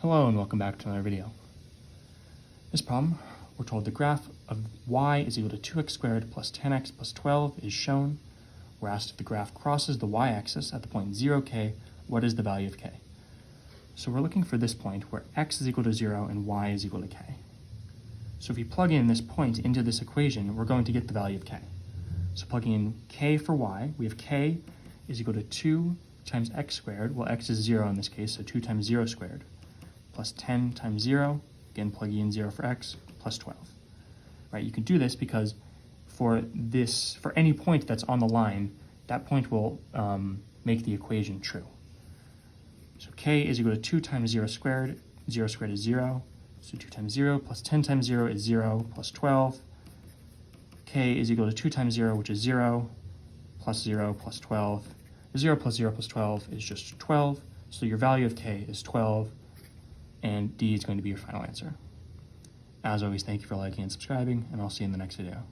Hello and welcome back to another video. This problem, we're told the graph of y is equal to 2x squared plus 10x plus 12 is shown. We're asked if the graph crosses the y-axis at the point 0k, what is the value of k? So we're looking for this point where x is equal to 0 and y is equal to k. So if we plug in this point into this equation, we're going to get the value of k. So plugging in k for y, we have k is equal to 2 times x squared, well x is 0 in this case, so 2 times 0 squared, plus 10 times 0, again plugging in 0 for x, plus 12. Right, you can do this because for any point that's on the line, that point will make the equation true. So k is equal to 2 times 0 squared is 0, so 2 times 0 plus 10 times 0 is 0, plus 12. K is equal to 2 times 0, which is 0, plus 0 plus 12. 0 plus 0 plus 12 is just 12, so your value of k is 12, and D is going to be your final answer. As always, thank you for liking and subscribing, and I'll see you in the next video.